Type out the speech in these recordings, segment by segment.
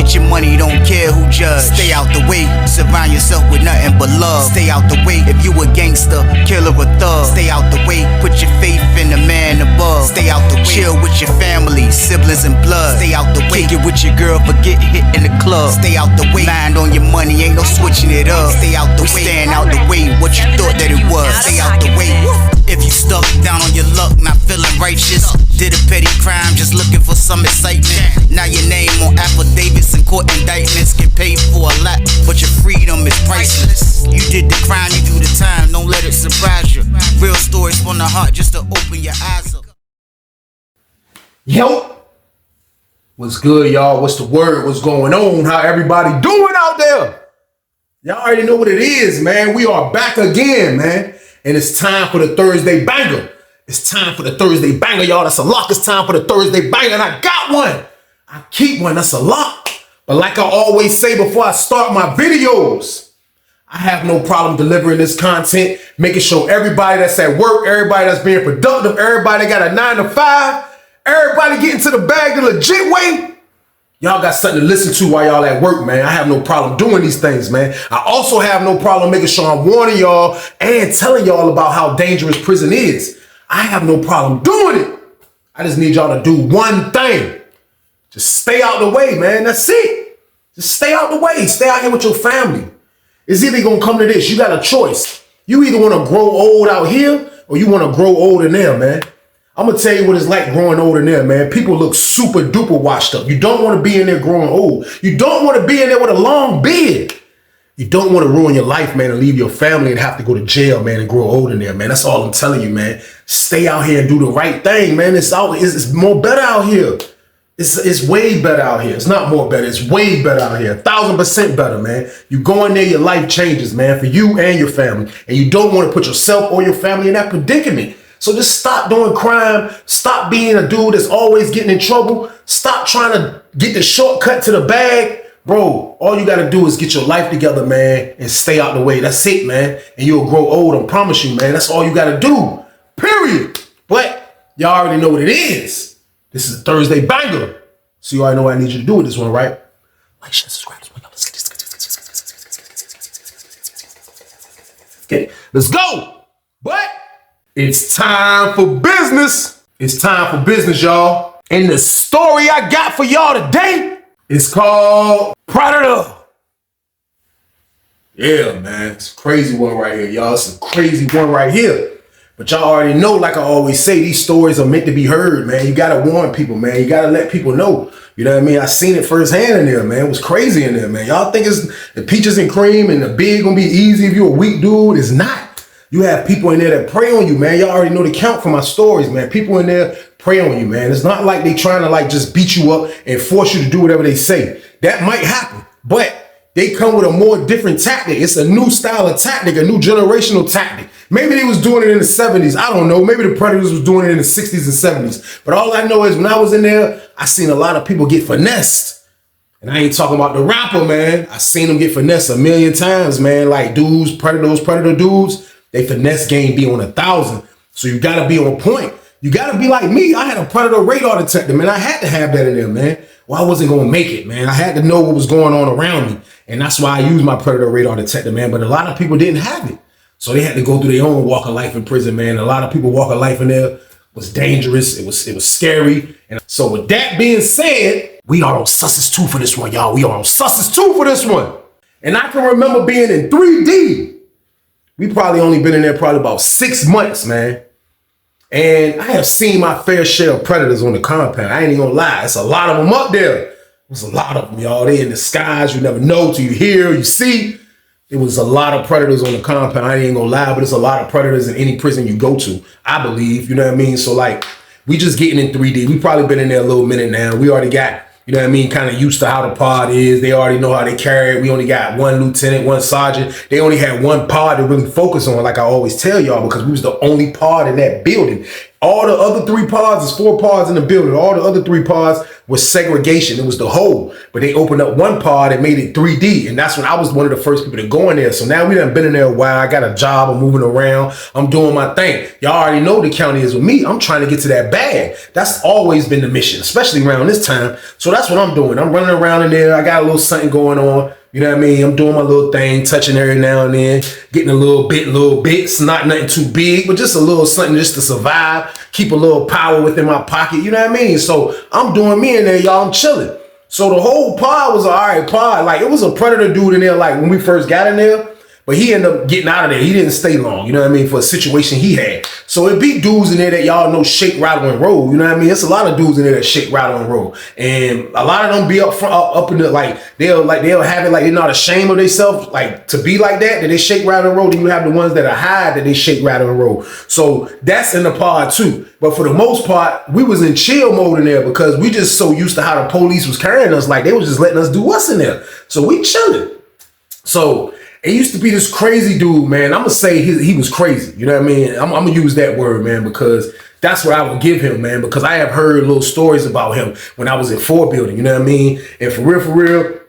Get your money, don't care who judge. Stay out the way, surround yourself with nothing but love. Stay out the way, if you a gangster, killer or thug. Stay out the way, put your faith in the man above. Stay out the way, chill with your family, siblings and blood. Stay out the way, kick it with your girl, forget hit in the club. Stay out the way, mind on your money, ain't no switching it up. Stay out the way, stand out the way, what you thought that it was. Stay out the way. If you stuck down on your luck, not feeling righteous, did a petty crime, just looking for some excitement. Now your name on affidavits and court indictments, get paid for a lot, but your freedom is priceless. You did the crime, you do the time, don't let it surprise you. Real stories from the heart, just to open your eyes up. Yo, what's good, y'all? What's the word? What's going on? How everybody doing out there? Y'all already know what it is, man. We are back again, man. And it's time for the Thursday banger. It's time for the Thursday banger, y'all. That's a lock. It's time for the Thursday banger. And I got one. I keep one. That's a lock. But like I always say before I start my videos, I have no problem delivering this content, making sure everybody that's at work, everybody that's being productive, everybody that got a 9 to 5, everybody getting to the bag the legit way. Y'all got something to listen to while y'all at work, man. I have no problem doing these things, man. I also have no problem making sure I'm warning y'all and telling y'all about how dangerous prison is. I have no problem doing it. I just need y'all to do one thing. Just stay out the way, man. That's it. Just stay out the way. Stay out here with your family. It's either gonna come to this. You got a choice. You either want to grow old out here or you want to grow old in there, man. I'm going to tell you what it's like growing old in there, man. People look super duper washed up. You don't want to be in there growing old. You don't want to be in there with a long beard. You don't want to ruin your life, man, and leave your family and have to go to jail, man, and grow old in there, man. That's all I'm telling you, man. Stay out here and do the right thing, man. It's more better out here. It's way better out here. It's not more better. It's way better out here. 1,000% better, man. You go in there, your life changes, man, for you and your family. And you don't want to put yourself or your family in that predicament. So just stop doing crime. Stop being a dude that's always getting in trouble. Stop trying to get the shortcut to the bag. Bro, all you got to do is get your life together, man, and stay out the way. That's it, man. And you'll grow old, I promise you, man. That's all you got to do, period. But y'all already know what it is. This is a Thursday banger. So you already know what I need you to do with this one, right? Like, share, subscribe. Let's get this. Okay, let's go. But it's time for business. It's time for business, y'all. And the story I got for y'all today is called Predator. Yeah, man. It's a crazy one right here, y'all. It's a crazy one right here. But y'all already know, like I always say, these stories are meant to be heard, man. You got to warn people, man. You got to let people know. You know what I mean? I seen it firsthand in there, man. It was crazy in there, man. Y'all think it's the peaches and cream and the big gonna be easy if you're a weak dude. It's not. You have people in there that prey on you, man. Y'all already know the count for my stories, man. People in there prey on you, man. It's not like they trying to like just beat you up and force you to do whatever they say. That might happen, but they come with a more different tactic. It's a new style of tactic, a new generational tactic. Maybe they was doing it in the 70s. I don't know. Maybe the Predators was doing it in the 60s and 70s. But all I know is when I was in there, I seen a lot of people get finessed. And I ain't talking about the rapper, man. I seen them get finessed a million times, man. Like dudes, predator dudes, they finesse game be on 1,000. So you gotta be on point. You gotta be like me. I had a predator radar detector, man. I had to have that in there, man. Well, I wasn't gonna make it, man. I had to know what was going on around me. And that's why I used my predator radar detector, man. But a lot of people didn't have it. So they had to go through their own walk of life in prison, man. A lot of people walk of life in there was dangerous. It was scary. And so with that being said, we are on Susses 2 for this one, y'all. We are on Susses 2 for this one. And I can remember being in 3D. We probably only been in there probably about 6 months, man. And I have seen my fair share of predators on the compound. I ain't even gonna lie. It's a lot of them up there. There's a lot of them, y'all. They in the skies. You never know till you hear, you see. There was a lot of predators on the compound. I ain't gonna lie, but there's a lot of predators in any prison you go to, I believe. You know what I mean? So like, we just getting in 3D. We probably been in there a little minute now. We already got, you know what I mean, kind of used to how the pod is. They already know how they carry it. We only got one lieutenant, one sergeant. They only had one pod to really focus on, like I always tell y'all, because we was the only pod in that building. All the other 3 pods, there's 4 pods in the building. All the other 3 pods, was segregation. It was the hole, but they opened up one pod and made it 3D. And that's when I was one of the first people to go in there. So now we done been in there a while. I got a job. I'm moving around. I'm doing my thing. Y'all already know the county is with me. I'm trying to get to that bag. That's always been the mission, especially around this time. So that's what I'm doing. I'm running around in there. I got a little something going on. You know what I mean? I'm doing my little thing, touching every now and then, getting a little bits, not nothing too big, but just a little something just to survive, keep a little power within my pocket. You know what I mean? So I'm doing me in there, y'all. I'm chilling. So the whole pod was an all right pod. Like, it was a predator dude in there, like, when we first got in there. But he ended up getting out of there. He didn't stay long, you know what I mean, for a situation he had. So it be dudes in there that y'all know shake, rattle, and roll. You know what I mean? It's a lot of dudes in there that shake, rattle, and roll. And a lot of them be up front, up in the, like, they'll have it like they're not ashamed of themselves, like, to be like that they shake, rattle, and roll. Then you have the ones that are high that they shake, rattle, and roll. So that's in the pod too. But for the most part, we was in chill mode in there because we just so used to how the police was carrying us. Like, they was just letting us do what's in there. So we chilling. So it used to be this crazy dude, man. I'm going to say he was crazy. You know what I mean? I'm going to use that word, man, because that's what I would give him, man, because I have heard little stories about him when I was in Ford Building. You know what I mean? And for real,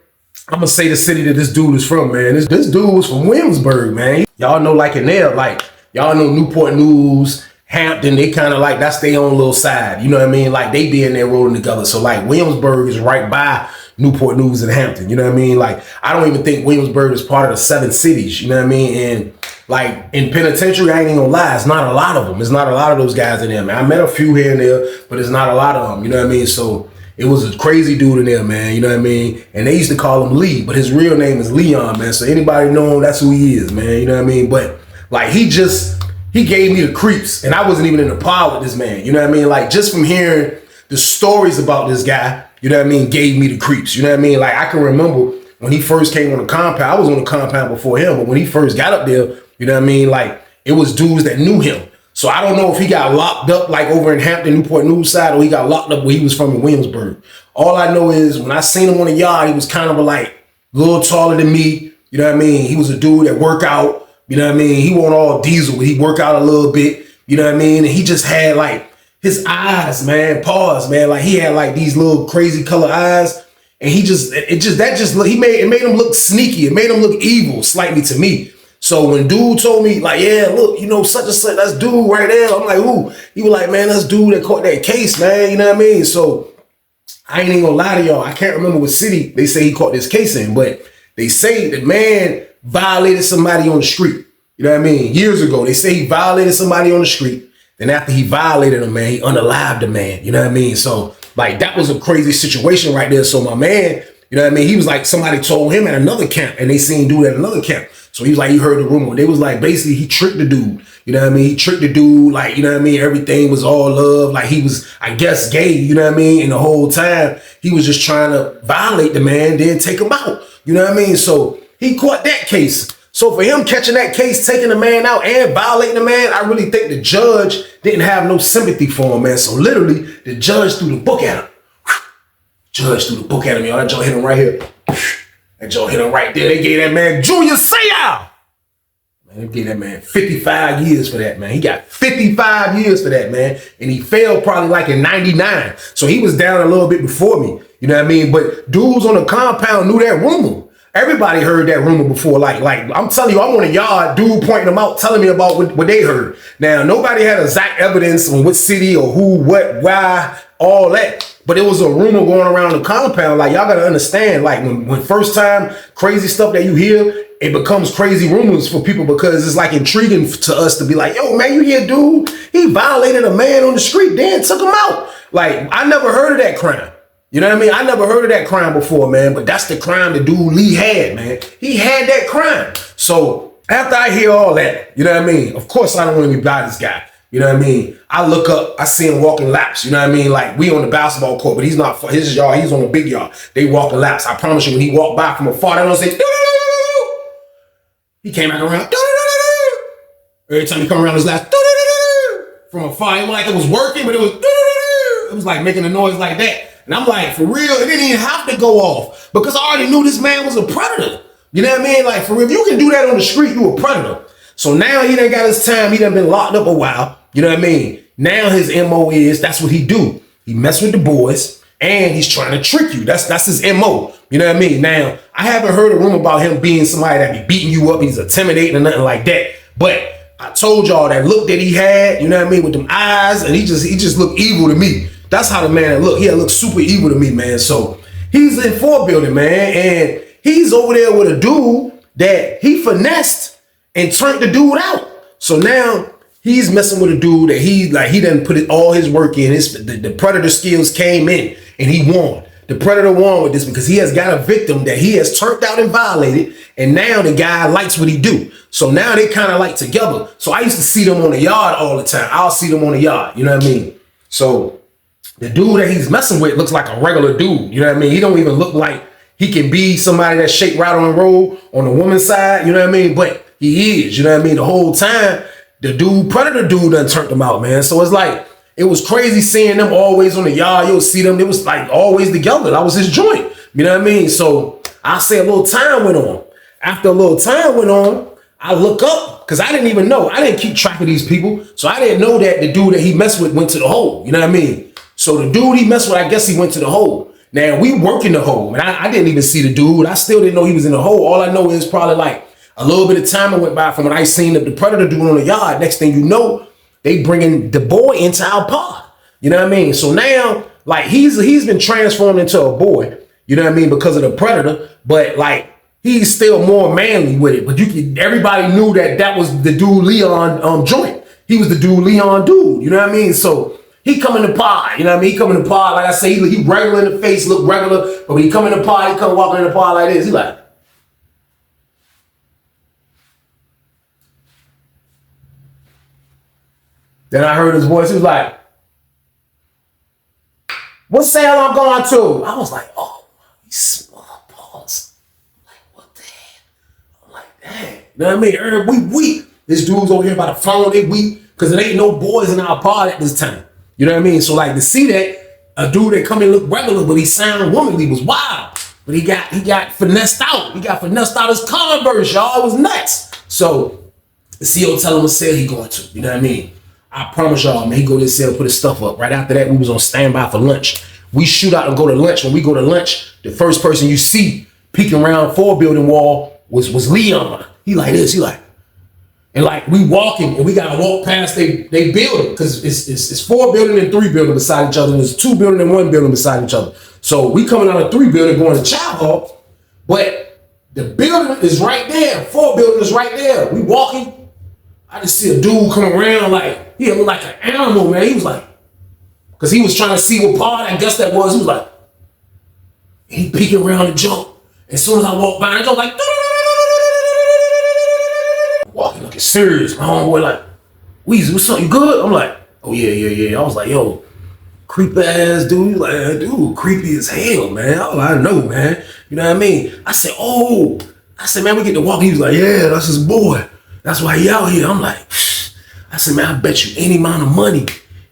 I'm going to say the city that this dude is from, man. This dude was from Williamsburg, man. Y'all know, like, in there, like, y'all know Newport News, Hampton, they kind of like, that's their own little side. You know what I mean? Like, they be in there rolling together. So, like, Williamsburg is right by Newport News and Hampton, you know what I mean? Like, I don't even think Williamsburg is part of the 7 cities, you know what I mean? And like, in penitentiary, I ain't even gonna lie, it's not a lot of them. It's not a lot of those guys in there, man. I met a few here and there, but it's not a lot of them, you know what I mean? So it was a crazy dude in there, man, you know what I mean? And they used to call him Lee, but his real name is Leon, man. So anybody know him, that's who he is, man, you know what I mean? But like, he gave me the creeps, and I wasn't even in the pod with this man, you know what I mean? Like, just from hearing the stories about this guy, you know what I mean, gave me the creeps. You know what I mean? Like, I can remember when he first came on the compound. I was on the compound before him, but when he first got up there, you know what I mean? Like, it was dudes that knew him. So I don't know if he got locked up like over in Hampton, Newport News side, or he got locked up where he was from in Williamsburg. All I know is when I seen him on the yard, he was kind of like a little taller than me. You know what I mean? He was a dude that work out. You know what I mean? He wasn't all diesel, but he work out a little bit. You know what I mean? And he just had like, his eyes, man, pause, man. Like, he had like these little crazy color eyes, and he made him look sneaky. It made him look evil slightly to me. So when dude told me, like, yeah, look, you know, such and such, that's dude right there. I'm like, ooh. He was like, man, that's dude that caught that case, man. You know what I mean? So I ain't even gonna lie to y'all. I can't remember what city they say he caught this case in, but they say the man violated somebody on the street. You know what I mean? Years ago, they say he violated somebody on the street. Then after he violated him, man, he unalived the man. You know what I mean? So, like, that was a crazy situation right there. So my man, you know what I mean? He was like, somebody told him at another camp, and they seen dude at another camp. So he was like, he heard the rumor. They was like, basically, he tricked the dude. You know what I mean? He tricked the dude, like, you know what I mean? Everything was all love. Like, he was, I guess, gay, you know what I mean? And the whole time, he was just trying to violate the man, then take him out. You know what I mean? So he caught that case. So for him catching that case, taking the man out and violating the man, I really think the judge didn't have no sympathy for him, man. So literally, the judge threw the book at him. Judge threw the book at him, y'all. That joint hit him right here. That joint hit him right there. They gave that man Junior Seau. Man, they gave that man 55 years for that, man. He got 55 years for that, man. And he failed probably like in 99. So he was down a little bit before me. You know what I mean? But dudes on the compound knew that rumor. Everybody heard that rumor before. Like I'm telling you, I'm on a yard, dude pointing them out, telling me about what they heard. Now, nobody had exact evidence on what city or who, what, why, all that. But it was a rumor going around the compound. Like, y'all gotta understand, like, when first time crazy stuff that you hear, it becomes crazy rumors for people because it's like intriguing to us to be like, yo, man, you hear dude, he violated a man on the street, then took him out. Like, I never heard of that crime. You know what I mean? I never heard of that crime before, man, but that's the crime the dude Lee had, man. He had that crime. So after I hear all that, you know what I mean? Of course, I don't want to be by this guy. You know what I mean? I look up, I see him walking laps. You know what I mean? Like, we on the basketball court, but he's not, his yard, he's on the big yard. They walking laps. I promise you, when he walked by from afar, they don't say, doo-doo-doo-doo-doo. He came back around, doo-doo-doo-doo-doo. Every time he come around his laps, doo-doo-doo-doo-doo. From afar, it was like it was working, but it was doo-doo-doo-doo. It was like making a noise like that. And I'm like, for real, it didn't even have to go off because I already knew this man was a predator. You know what I mean? Like, for real, if you can do that on the street, you a predator. So now he done got his time. He done been locked up a while. You know what I mean? Now his MO is, that's what he do. He mess with the boys. and he's trying to trick you. That's his MO. You know what I mean? Now, I haven't heard a rumor about him being somebody that be beating you up. He's intimidating or nothing like that. But I told y'all that look that he had, you know what I mean, with them eyes, and he just looked evil to me. That's how the man looked. He looked super evil to me, man. So he's in 4 building, man, and he's over there with a dude that he finessed and turned the dude out. So now he's messing with a dude that he done put all his work in. The predator skills came in and he won. The predator won with this because he has got a victim that he has turned out and violated, and now the guy likes what he do. So now they kind of like together. So I used to see them on the yard all the time. I'll see them on the yard, you know what I mean? So the dude that he's messing with looks like a regular dude, you know what I mean? He don't even look like he can be somebody that's shaped right on the road on the woman's side, you know what I mean? But he is, you know what I mean? The whole time, the predator dude done turned them out, man. So it's like, it was crazy seeing them always on the yard. You'll see them. It was like always together. That was his joint. You know what I mean? So I say a little time went on. After a little time went on, I look up because I didn't even know. I didn't keep track of these people. So I didn't know that the dude that he messed with went to the hole. You know what I mean? So the dude he messed with, I guess he went to the hole. Now we work in the hole. And I didn't even see the dude. I still didn't know he was in the hole. All I know is probably like a little bit of time went by from when I seen the predator dude on the yard. Next thing you know, they bringing the boy into our pod. You know what I mean? So now, like, he's been transformed into a boy, you know what I mean, because of the predator, but like he's still more manly with it. But everybody knew that was the dude Leon joint. He was the dude Leon dude, you know what I mean? So he come in the pod, you know what I mean? He come in the pod, like I say, he regular in the face, look regular, but when he come in the pod, he come walking in the pod like this. He like, then I heard his voice. He was like, "What sale I'm going to?" I was like, "Oh, he's small balls." I'm like, what the hell? I'm like, dang. You know what I mean? We weak. This dude's over here by the phone. They weak because there ain't no boys in our pod at this time. You know what I mean? So like to see that a dude that come and look regular, but he sound womanly was wild. But he got finessed out. He got finessed out his Converse, y'all. It was nuts. So the CO tell him what sale he going to. You know what I mean? I promise y'all, man, he go to his cell, put his stuff up. Right after that, we was on standby for lunch. We shoot out and go to lunch. When we go to lunch, the first person you see peeking around 4 building wall was Leon. He like this, he like, and like we walking and we gotta walk past they building because it's 4 building and 3 building beside each other. And there's 2 building and 1 building beside each other. So we coming out of 3 building going to Child Hall, but the building is right there. 4 building is right there. We walking. I just see a dude come around like, he looked like an animal, man. He was like, because he was trying to see what part, I guess that was. He was like, he peeking around the jump. As soon as I walked by, I go like, walking looking serious. My homeboy like, Weezy, what's up, you good? I'm like, oh yeah. I was like, yo, creepy ass dude. He like, dude, creepy as hell, man. I know, man. You know what I mean? I said, man, we get to walk. He was like, yeah, that's his boy. That's why he out here. I'm like, I said, man, I bet you any amount of money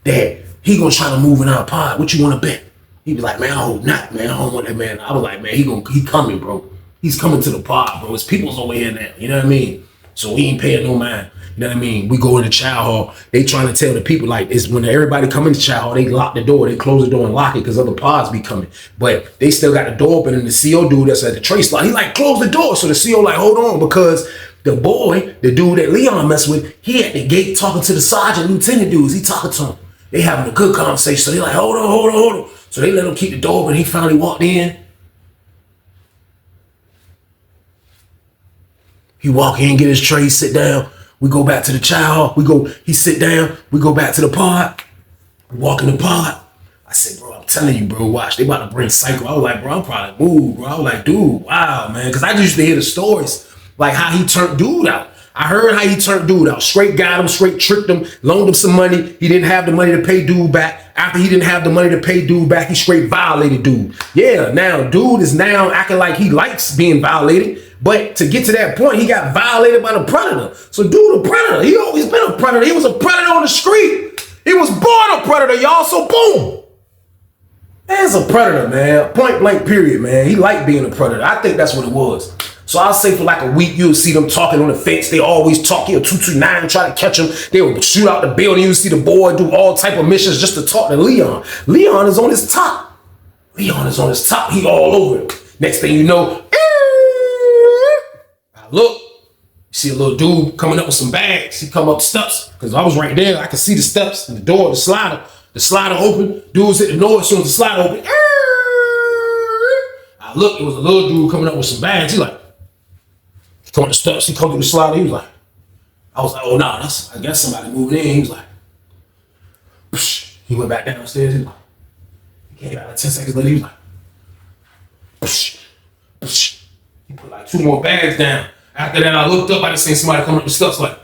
that he gonna try to move in our pod. What you wanna bet? He be like, man, I hope not, man. I don't want that, man. I was like, man, he coming, bro. He's coming to the pod, bro. His people's over here now. You know what I mean? So we ain't paying no mind. You know what I mean? We go into Child Hall. They trying to tell the people, like, it's when everybody come into Child Hall, they lock the door. They close the door and lock it because other pods be coming. But they still got the door open, and the CO dude that's at the trace slot, he like, close the door. So the CO like, hold on, because the boy, the dude that Leon messed with, he at the gate talking to the sergeant, lieutenant dudes. He talking to him. They having a good conversation. So they like, hold on. So they let him keep the door open. He finally walked in. He walk in, get his tray, sit down. We go back to the Child Hall. He sit down. We go back to the pod. We walk in the pod. I said, bro, I'm telling you, bro, watch. They about to bring Psycho. I was like, bro, I'm probably moved, bro. I was like, dude, wow, man. Because I just used to hear the stories. Like how he turned dude out. I heard how he turned dude out. Straight got him, straight tricked him, loaned him some money. He didn't have the money to pay dude back. After he didn't have the money to pay dude back, he straight violated dude. Yeah, now dude is now acting like he likes being violated. But to get to that point, he got violated by the predator. So dude, a predator. He always been a predator. He was a predator on the street. He was born a predator, y'all. So boom. Man's a predator, man. Point blank period, man. He liked being a predator. I think that's what it was. So I'll say for like a week, you'll see them talking on the fence. They always talk. He'll 229, try to catch him. They will shoot out the building. You'll see the boy do all type of missions just to talk to Leon. Leon is on his top. Leon is on his top. He all over him. Next thing you know, I look, see a little dude coming up with some bags. He come up the steps because I was right there. I could see the steps and the door, the slider. The slider open. Dudes hit the door as soon as the slider open. I look, it was a little dude coming up with some bags. He like, come up the steps. He come through the slider. He was like, I was like, oh nah, that's, I guess somebody moving in. He was like, psh. He went back downstairs. He was like, he came out like 10 seconds later. He was like, psh, psh. He put like 2 more bags down. After that, I looked up. I just seen somebody coming up the steps like,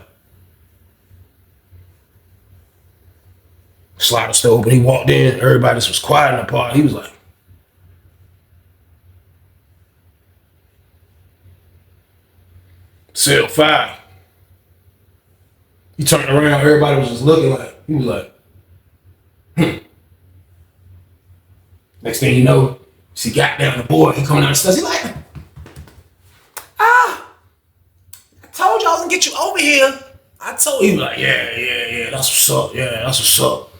slider still open. He walked in. Everybody just was quiet in the party. He was like, cell 5. He turned around. Everybody was just looking like, he was like, Next thing you know, she got down the board. He coming down the stairs. He like, I told you I was gonna get you over here. I told you. He was like, yeah, that's what's up. Yeah, that's what's up.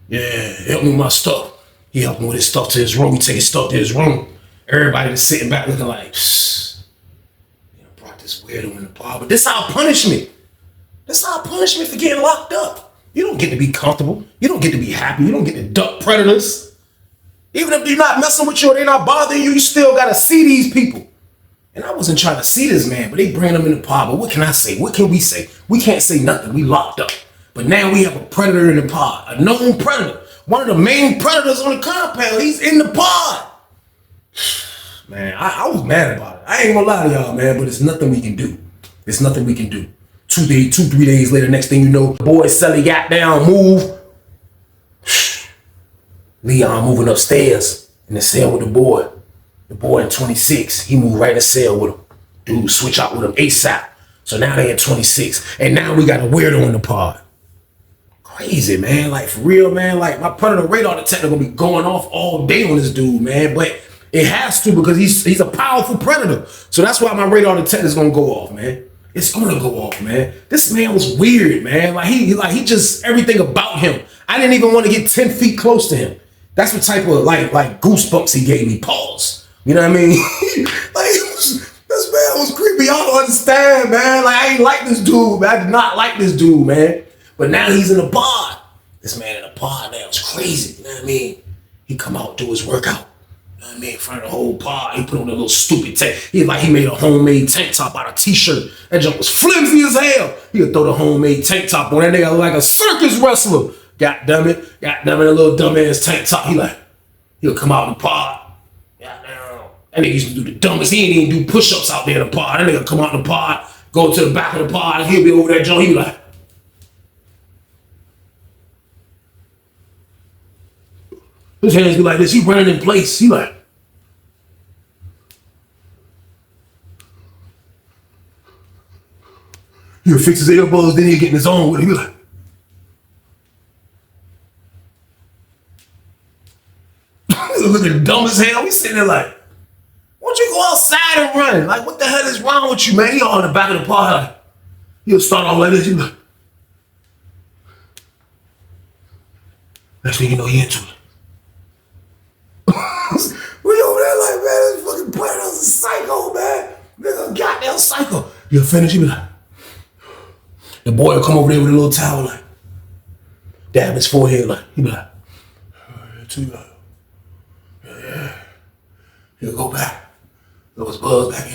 Yeah, help me with my stuff. He helped me with his stuff to his room. He take his stuff to his room. Everybody just sitting back looking like, brought this weirdo in the bar. But this how punishment. This how punishment for getting locked up. You don't get to be comfortable. You don't get to be happy. You don't get to duck predators. Even if they're not messing with you or they're not bothering you, you still gotta see these people. And I wasn't trying to see this man, but they bring him in the pod. But what can I say? What can we say? We can't say nothing. We locked up. But now we have a predator in the pod, a known predator. One of the main predators on the compound. He's in the pod. Man, I was mad about it. I ain't gonna lie to y'all, man, but it's nothing we can do. It's nothing we can do. 2, 3 days later, next thing you know, the boy Sully got down, move. Leon moving upstairs in the cell with the boy. The boy in 26, he moved right in the cell with him. Dude, switch out with him ASAP. So now they at 26. And now we got a weirdo in the pod. Crazy, man. Like, for real, man. Like, my predator radar detector gonna be going off all day on this dude, man. But it has to because he's a powerful predator. So that's why my radar detector is gonna go off, man. It's gonna go off, man. This man was weird, man. Like he just, everything about him. I didn't even want to get 10 feet close to him. That's what type of like goosebumps he gave me. Pause. You know what I mean? Like, this man was creepy. Y'all don't understand, man. Like, I ain't like this dude, man. I did not like this dude, man. But now he's in a pod. This man in a pod now is crazy. You know what I mean? He come out, do his workout. You know what I mean? In front of the whole pod. He put on a little stupid tank. He made a homemade tank top out of t-shirt. That junk was flimsy as hell. He would throw the homemade tank top on that nigga like a circus wrestler. God damn it, a little dumbass tank top. He'll come out in the pod. Goddamn. That nigga used to do the dumbest. He ain't even do push-ups out there in the pod. That nigga come out in the pod, go to the back of the pod, and he'll be over that joint. He'll be like, his hands be like this. He running in place. He like, he'll fix his earbuds, then he'll get in his own with it. He be like, looking dumb as hell. We sitting there like, why don't you go outside and run? Like, what the hell is wrong with you, man? He all in the back of the pod. Like, he'll start off like this. He'll be like, next thing you know, he into it. We over there like, man, this fucking predator's a psycho, man. Nigga, goddamn psycho. He'll finish. He be like, the boy will come over there with a little towel, like, dab his forehead, like, he be like, yeah. He'll go back. Throw his buzz back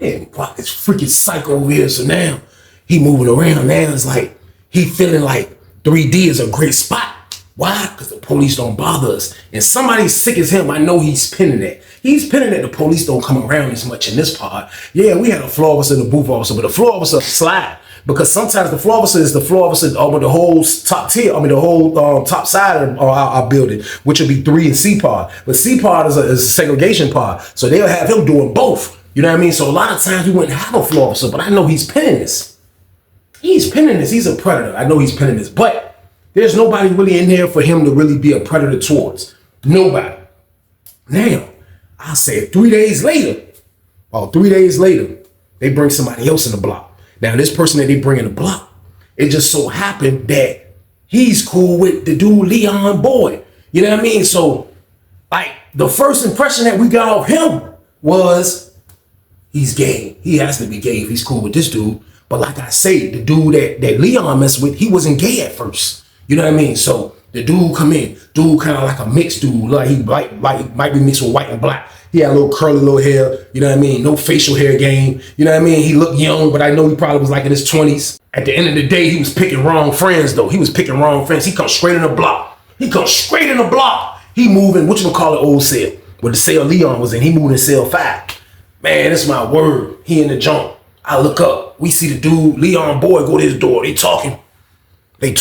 in. Man, fuck this freaking psycho over here. So now he moving around. Now it's like he feeling like 3D is a great spot. Why? Because the police don't bother us. And somebody sick as him, I know he's pinning that. He's pinning that the police don't come around as much in this pod. Yeah, we had a floor officer and a booth officer, but the floor officer slide. Because sometimes the floor officer is the floor officer with the whole top tier, the whole top side of our building, which would be 3 and C pod. But C pod is a segregation pod. So they'll have him doing both. You know what I mean? So a lot of times we wouldn't have a floor officer, but I know he's pinning this. He's pinning this. He's a predator. I know he's pinning this. But there's nobody really in there for him to really be a predator towards. Nobody. Now, I said 3 days later, they bring somebody else in the block. Now, this person that they bring in the block, it just so happened that he's cool with the dude Leon Boyd. You know what I mean? So, like, the first impression that we got of him was he's gay. He has to be gay if he's cool with this dude. But like I say, the dude that Leon messed with, he wasn't gay at first. You know what I mean? So the dude come in, dude kind of like a mixed dude. Like he might be mixed with white and black. He had a little curly little hair, you know what I mean? No facial hair game. You know what I mean? He looked young, but I know he probably was like in his 20s. At the end of the day, he was picking wrong friends though. He was picking wrong friends. He comes straight in the block. He moving, whatchamacallit, old cell. Where the cell Leon was in, he moving in cell 5. Man, that's my word. He in the junk. I look up, we see the dude, Leon Boyd, go to his door. They talking. I'm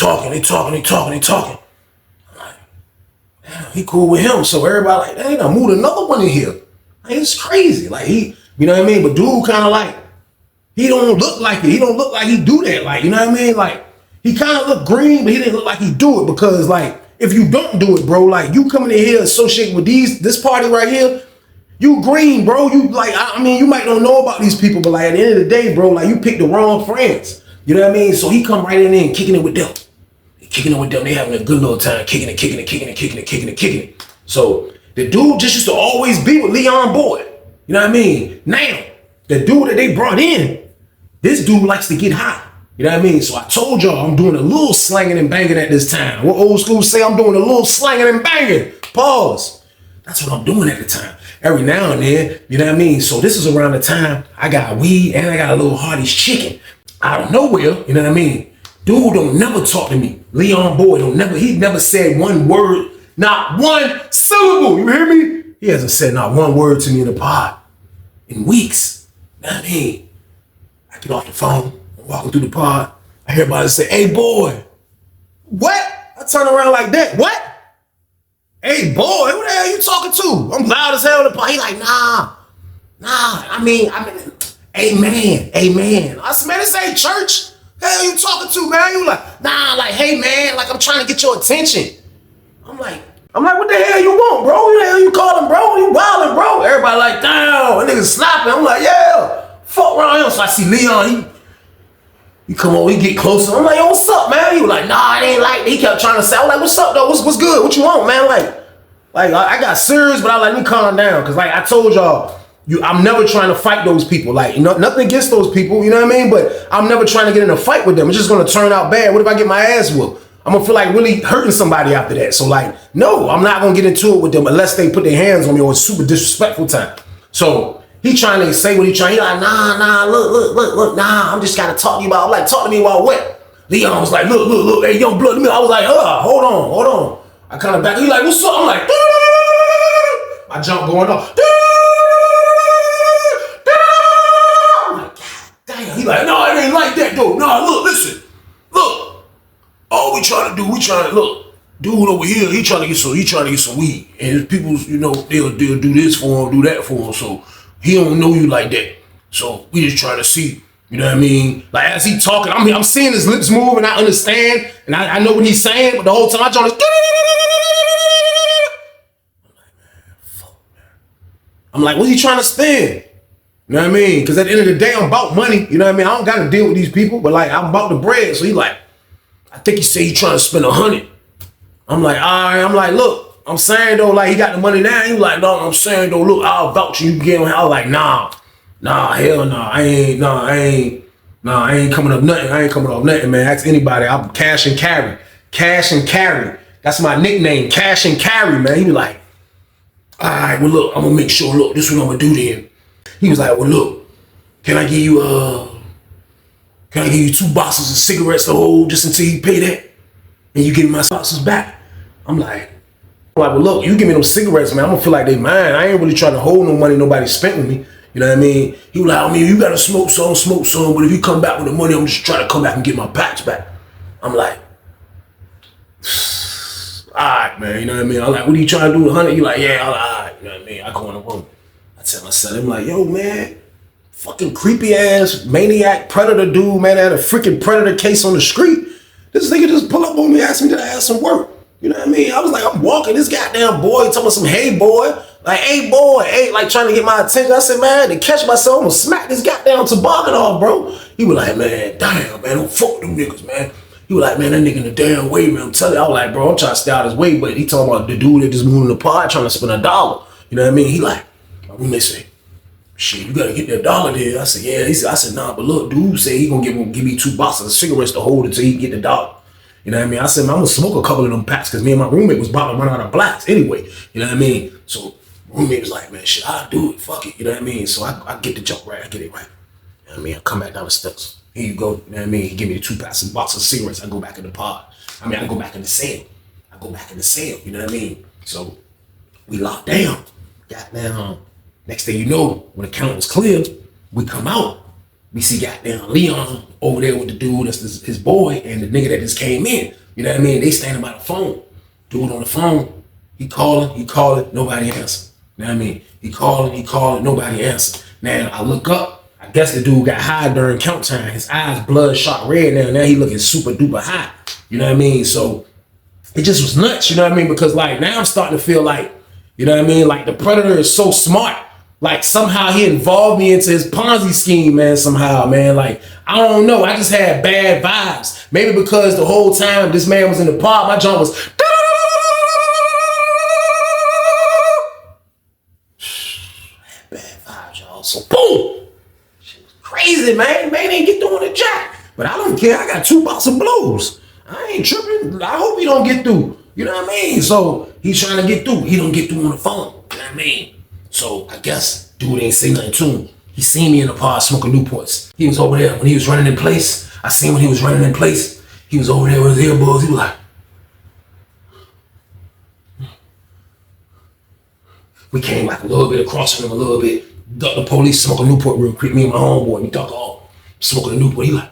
like, damn, he cool with him. So everybody like, dang, I moved another one in here. Like, it's crazy. Like he, you know what I mean? But dude kind of like, he don't look like it. He don't look like he do that. Like, you know what I mean? Like, he kind of look green, but he didn't look like he do it because like, if you don't do it, bro, like you coming in here associated with this party right here, you green, bro. You like, I mean, you might don't know about these people, but like at the end of the day, bro, like you picked the wrong friends. You know what I mean? So he come right in there and kicking it with them. They having a good little time, kicking it. So the dude just used to always be with Leon Boyd. You know what I mean? Now, the dude that they brought in, this dude likes to get high. You know what I mean? So I told y'all I'm doing a little slanging and banging at this time. What old school say, I'm doing a little slanging and banging. Pause. That's what I'm doing at the time. Every now and then, you know what I mean? So this is around the time I got weed and I got a little Hardee's chicken. Out of nowhere, you know what I mean? Dude don't never talk to me. Leon Boyd he never said one word, not one syllable. You hear me? He hasn't said not one word to me in the pod in weeks. You know what I mean? I get off the phone, I'm walking through the pod. I hear everybody say, hey boy. What? I turn around like that. What? Hey boy, who the hell you talking to? I'm loud as hell in the pod. He like, nah. I mean, amen. I said, man, this ain't church. Hell you talking to, man? You like, nah, like, hey man, like I'm trying to get your attention. I'm like, what the hell you want, bro? Who the hell you calling, bro? You wildin', bro. Everybody like, damn, that nigga snapping. I'm like, yeah, fuck around him. So I see Leon, he come over, he get closer. I'm like, yo, what's up, man? He was like, nah, it ain't like that. He kept trying to say, I was like, what's up, though? What's good? What you want, man? Like I got serious, but I like, let me calm down. Cause like I told y'all, I'm never trying to fight those people. Like, you know, nothing against those people, you know what I mean? But I'm never trying to get in a fight with them. It's just gonna turn out bad. What if I get my ass whooped? I'm gonna feel like really hurting somebody after that. So like, no, I'm not gonna get into it with them unless they put their hands on me or it's super disrespectful time. So he trying to say what he trying. He like, nah, look, nah, I'm just gotta talk to you about. I'm like, talk to me about what? Leon was like, look, hey, young blood. I was like, hold on. I kind of back. He like, what's up? I'm like, my jump going off. He like, no, it ain't like that, though. No, look, listen. Look. All we trying to look. Dude over here, he trying to get some weed. And his people, you know, they'll do this for him, do that for him. So he don't know you like that. So we just trying to see, you know what I mean? Like as he talking, I'm seeing his lips move and I understand. And I know what he's saying, but the whole time I trying to I'm like, what's he trying to spend? You know what I mean? Because at the end of the day, I'm about money. You know what I mean? I don't got to deal with these people, but like, I'm about the bread. So he like, I think he said he trying to spend 100. I'm like, all right. I'm like, look, I'm saying though, like he got the money now. He was like, no, I'm saying though, look, I'll vouch you get him. I was like, nah, hell no. I ain't coming up nothing, man. Ask anybody. I'm cash and carry. That's my nickname, cash and carry, man. He was like, all right, well, look, I'm gonna make sure, look, this is what I'm gonna do then. He was like, well, look, can I give you 2 boxes of cigarettes to hold just until you pay that? And you give me my boxes back? I'm like, well, look, you give me those cigarettes, man, I'm gonna feel like they mine. I ain't really trying to hold no money nobody spent with me. You know what I mean? He was like, I mean, you gotta smoke some, but if you come back with the money, I'm just trying to come back and get my packs back. I'm like, all right, man, you know what I mean? I'm like, what are you trying to do with 100? He like, yeah, all right, you know what I mean? I go in the room. I tell myself, I'm like, yo, man, fucking creepy ass maniac predator dude, man, had a freaking predator case on the street. This nigga just pull up on me, ask me, did I have some work? You know what I mean? I was like, I'm walking, this goddamn boy talking about some, hey boy, like, hey boy, hey, like trying to get my attention. I said, man, to catch myself, I'm gonna smack this goddamn toboggan off, bro. He was like, man, damn, man, don't fuck with them niggas, man. He was like, man, that nigga in the damn way, man. I'm telling you. I was like, bro, I'm trying to stay out his way. But he talking about the dude that just moved in the pod trying to spend $1. You know what I mean? He like, my roommate say, shit, you gotta get that $1 there. I said, yeah. I said, nah, but look, dude said he gonna give me 2 boxes of cigarettes to hold until he can get the $1. You know what I mean? I said, man, I'm gonna smoke a couple of them packs because me and my roommate was about to run out of blacks anyway. You know what I mean? So my roommate was like, man, shit, I'll do it. Fuck it. You know what I mean? So I get the jump right. I get it right. You know what I mean? I come back down the steps. Here you go. You know what I mean? He give me the 2 packs of boxes of cigarettes. I go back in the pod. I go back in the cell. You know what I mean? So we locked down. Goddamn. Next thing you know, when the count was clear, we come out. We see goddamn Leon over there with the dude that's his boy and the nigga that just came in. You know what I mean? They standing by the phone. Dude on the phone. He calling, nobody answer. You know what I mean? He calling, nobody answer. Now I look up. I guess the dude got high during count time. His eyes bloodshot red now. Now he looking super duper high. You know what I mean? So it just was nuts. You know what I mean? Because like now I'm starting to feel like, you know what I mean? Like the predator is so smart. Like somehow he involved me into his Ponzi scheme, man, somehow, man. Like, I don't know. I just had bad vibes. Maybe because the whole time this man was in the pod, my jump was bad vibes, y'all. So boom. Shit was crazy, man. Man ain't get doing the jack. But I don't care. I got 2 boxes of blows. I ain't tripping. I hope he don't get through. You know what I mean? So he's trying to get through. He don't get through on the phone. You know what I mean? So I guess dude ain't say nothing to him. He seen me in the pod smoking Newports. He was over there when he was running in place. I seen when he was running in place. He was over there with his earbuds. He was like, we came like a little bit across from him a little bit. Duck the police, smoking Newport real quick. Me and my homeboy, we duck off, smoking a Newport. He like,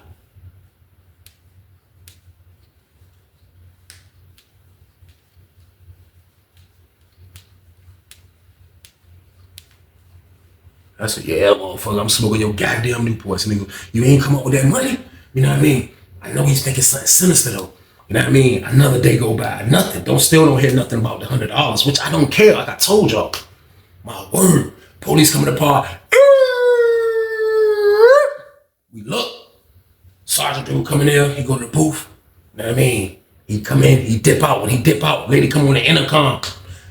I said, yeah, motherfucker, I'm smoking your goddamn Newports, nigga. You ain't come up with that money? You know what I mean? I know he's thinking something sinister, though. You know what I mean? Another day go by, nothing. Don't hear nothing about the $100, which I don't care, like I told y'all. My word. Police come to the park. We look. Sergeant dude come in there, he go to the booth. You know what I mean? He come in, he dip out. When he dip out, lady come on the intercom.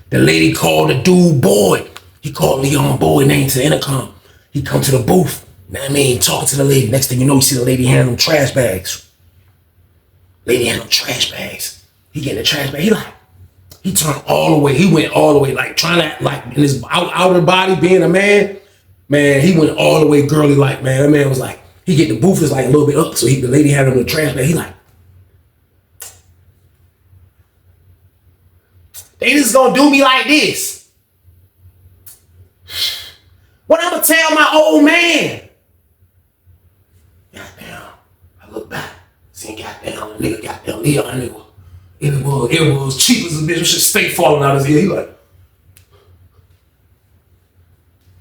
The lady called the dude boy. He called Leon boy name to the intercom. He come to the booth. You know what I mean? Talking to the lady. Next thing you know, you see the lady handling trash bags. Lady handling trash bags. He get in the trash bag. He turned all the way. He went all the way, like trying to, like in his outer body, being a man. Man, he went all the way girly, like, man. That man was like, he get the booth is like a little bit up. So the lady had him in the trash bag. He like, they just gonna do me like this. What I'm gonna tell my old man? Goddamn. I look back. See goddamn nigga, goddamn Leon nigga. It was cheap as a bitch. Shit stay falling out his ear. He like,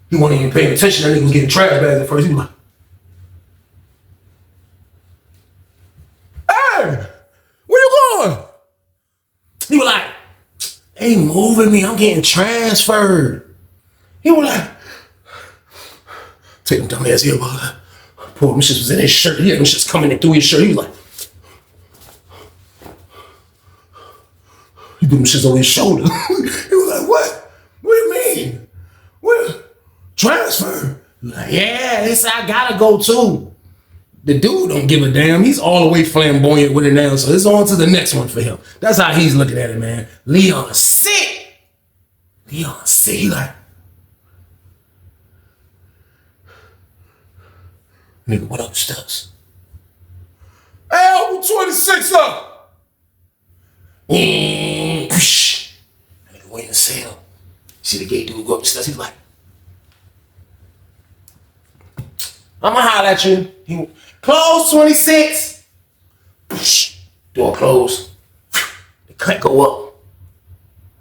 he wasn't even paying attention. That nigga was getting trash bags at first. He was like, hey, where you going? He was like, they moving me. I'm getting transferred. He was like, take them dumb ass earbuds. Poor them shits was in his shirt. He had them shits coming in through his shirt. He was like, he put them shits on his shoulder. He was like, what? What do you mean? What? Transfer? He was like, yeah, this I gotta go too. The dude don't give a damn. He's all the way flamboyant with it now. So it's on to the next one for him. That's how he's looking at it, man. Leon sick. Leon sick. He like, nigga, what up the steps? Hey, open 26 up. Nigga wait in the cell. See the gay dude go up the steps. He's like, I'ma holler at you. He close 26. Door closed. The cut go up.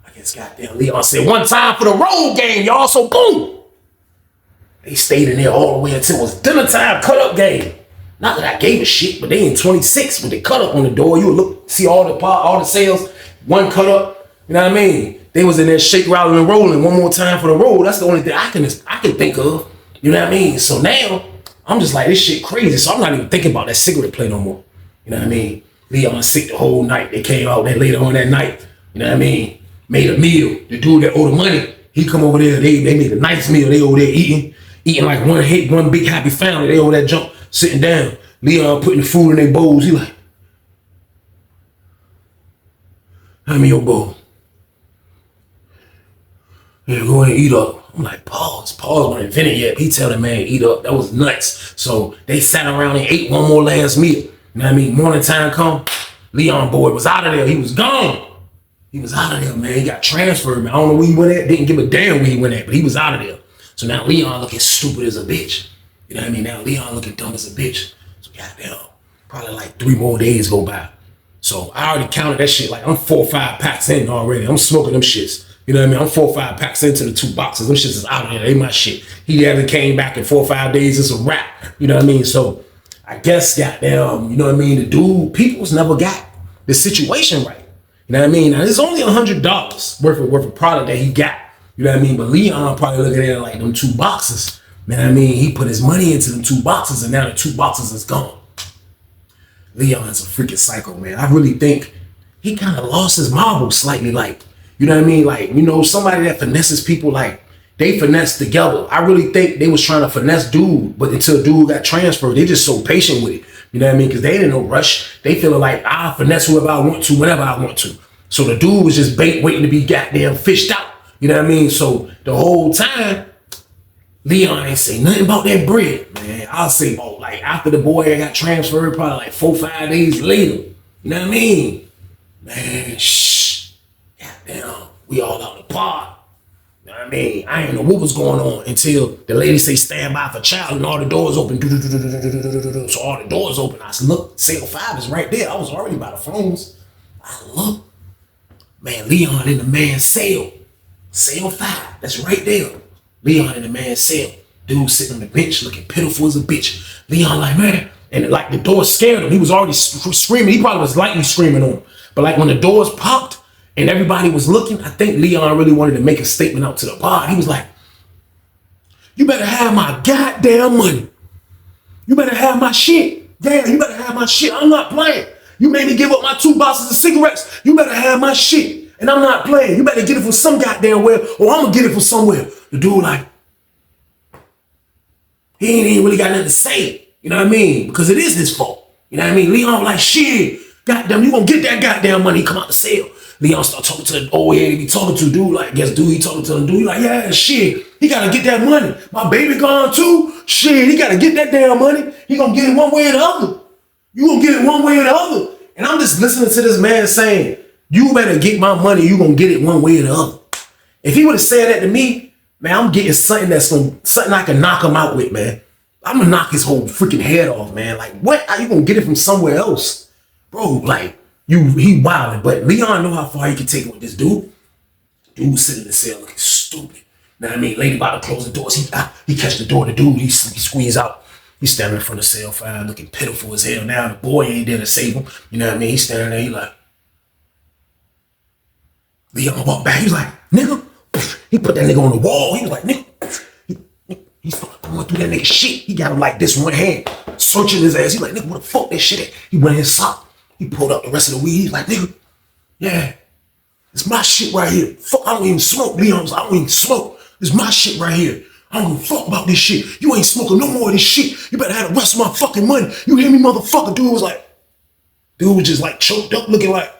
I guess goddamn Leon said one time for the road game, y'all. So boom. They stayed in there all the way until it was dinner time, cut up game. Not that I gave a shit, but they in 26 with the cut up on the door. You would look, see all the sales, one cut up. You know what I mean? They was in there shake, rattling, and rolling one more time for the road. That's the only thing I can think of. You know what I mean? So now I'm just like, this shit crazy. So I'm not even thinking about that cigarette play no more. You know what I mean? Leon sick the whole night. They came out there later on that night. You know what I mean? Made a meal. The dude that owed the money, he come over there. They made a nice meal. They over there eating like one big happy family. They over there jump sitting down. Leon putting the food in their bowls. He like, hand me your bowl. Yeah, go ahead and eat up. I'm like, pause wasn't invented yet. He tell the man, eat up. That was nuts. So they sat around and ate one more last meal. You know what I mean? Morning time come, Leon boy was out of there. He was gone. He was out of there, man. He got transferred, man. I don't know where he went at. Didn't give a damn where he went at, but he was out of there. So now Leon looking stupid as a bitch. You know what I mean? Now Leon looking dumb as a bitch. So goddamn, probably like 3 more days go by. So I already counted that shit. Like I'm 4 or 5 packs in already. I'm smoking them shits. You know what I mean? I'm 4 or 5 packs into the 2 boxes. Them shits is out of there. They my shit. He hasn't came back in 4 or 5 days. It's a wrap. You know what I mean? So I guess, goddamn, you know what I mean? The dude, people's never got the situation right. You know what I mean? Now, there's only $100 worth of product that he got. You know what I mean? But Leon probably looking at it like them 2 boxes. You know what I mean? He put his money into them 2 boxes, and now the 2 boxes is gone. Leon's a freaking psycho, man. I really think he kind of lost his marbles slightly, like, you know what I mean? Like, you know, somebody that finesses people, like, they finesse together. I really think they was trying to finesse dude, but until dude got transferred, they just so patient with it. You know what I mean? Because they didn't no rush. They feeling like, I'll finesse whoever I want to, whenever I want to. So the dude was just bait waiting to be goddamn fished out. You know what I mean? So the whole time, Leon ain't say nothing about that bread, man. I'll say about like after the boy got transferred, probably like 4 or 5 days later. You know what I mean? Man, shh. Goddamn, we all out the pod. You know what I mean? I ain't know what was going on until the lady say stand by for child and all the doors open. So all the doors open. I said, look, cell 5 is right there. I was already by the phones. I look. Man, Leon in the man's cell. Cell 5. That's right there. Leon in the man's cell. Dude sitting on the bench looking pitiful as a bitch. Leon like, man. And like the door scared him. He was already screaming. He probably was lightly screaming on him. But like when the doors popped and everybody was looking, I think Leon really wanted to make a statement out to the pod. He was like, you better have my goddamn money. You better have my shit. Yeah, you better have my shit. I'm not playing. You made me give up my 2 boxes of cigarettes. You better have my shit. And I'm not playing. You better get it from some goddamn where, or I'm gonna get it from somewhere. The dude like, he ain't even really got nothing to say. You know what I mean? Because it is his fault. You know what I mean? Leon like, shit, goddamn, you gonna get that goddamn money. He come out the cell. Leon start talking to the old head he be talking to. Dude like, guess dude, he talking to the dude. He like, yeah, shit, he gotta get that money. My baby gone too. Shit, he gotta get that damn money. He gonna get it one way or the other. You gonna get it one way or the other. And I'm just listening to this man saying, you better get my money, you gonna get it one way or the other. If he would have said that to me, man, I'm getting something something I can knock him out with, man. I'm gonna knock his whole freaking head off, man. Like, what? How you gonna get it from somewhere else? Bro, like, he wilding, but Leon know how far he can take it with this dude. Dude sitting in the cell looking stupid. You know what I mean? Lady about to close the doors. He catch the door, the dude, he squeeze out. He's standing in front of cell 5 looking pitiful as hell. Now the boy ain't there to save him. You know what I mean? He's standing there, he like, Leon walk back, he's like, nigga. He put that nigga on the wall. He was like, nigga. He's going through that nigga shit. He got him like this one hand, searching his ass. He's like, nigga, where the fuck that shit at? He went in his sock. He pulled up the rest of the weed. He's like, nigga, yeah, it's my shit right here. Fuck, I don't even smoke. Leon was like, I don't even smoke. It's my shit right here. I don't give a fuck about this shit. You ain't smoking no more of this shit. You better have the rest of my fucking money. You hear me, motherfucker? Dude was just like choked up, looking like,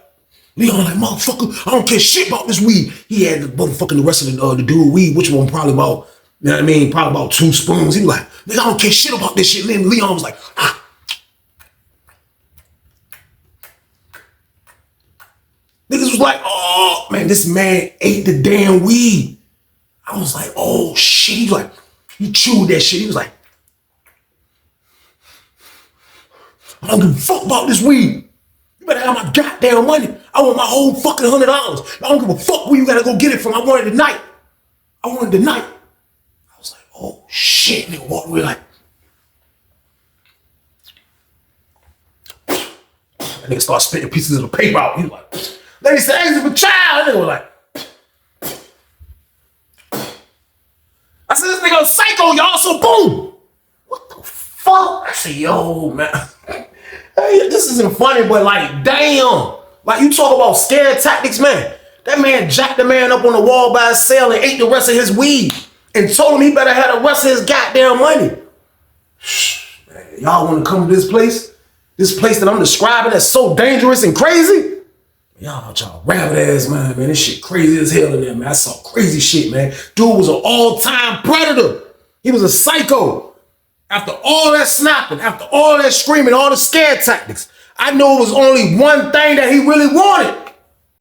Leon like, motherfucker, I don't care shit about this weed. He had the motherfucking the rest of the dude weed, which one probably about, you know what I mean, probably about 2 spoons. He was like, nigga, I don't care shit about this shit. And then Leon was like, ah. Niggas was like, oh, man, this man ate the damn weed. I was like, oh, shit. He was like, he chewed that shit. He was like, I don't give a fuck about this weed. You better have my goddamn money. I want my whole fucking $100. I don't give a fuck where you gotta go get it from. I want it tonight. I want it tonight. I was like, oh, shit. Nigga walked away like, that nigga started spitting pieces of the paper out. He was like, lady said, exit for child. And they were like, I said, this nigga a psycho, y'all, so boom. What the fuck? I said, yo, man. Hey, this isn't funny, but like, damn. Like, you talk about scare tactics, man. That man jacked the man up on the wall by his cell and ate the rest of his weed and told him he better have the rest of his goddamn money. Man, y'all want to come to this place? This place that I'm describing that's so dangerous and crazy? Y'all rabbit ass man. This shit crazy as hell in there, man. I saw crazy shit, man. Dude was an all-time predator. He was a psycho. After all that snapping, after all that screaming, all the scare tactics, I know it was only one thing that he really wanted.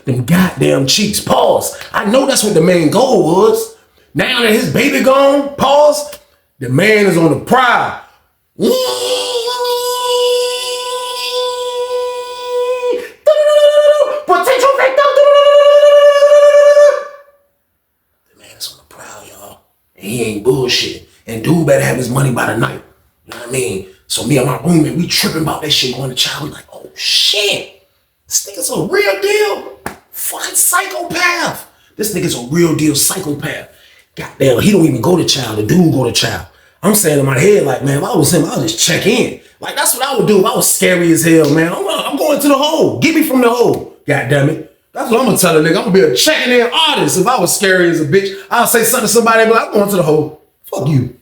Them goddamn cheeks, pause. I know that's what the main goal was. Now that his baby gone, pause, the man is on the prowl. Potential victim. The man is on the prowl, y'all. And he ain't bullshit. And dude better have his money by the night. You know what I mean? So me and my roommate, we tripping about that shit going to child. We like, oh shit. This nigga's a real deal fucking psychopath. This nigga's a real deal psychopath. Goddamn, he don't even go to child. The dude go to child. I'm saying in my head, like, man, if I was him, I'll just check in. Like, that's what I would do if I was scary as hell, man. I'm going to the hole. Get me from the hole. God damn it. That's what I'm gonna tell a nigga. I'm gonna be a checking in artist. If I was scary as a bitch, I'll say something to somebody and be like, I'm going to the hole. Fuck you.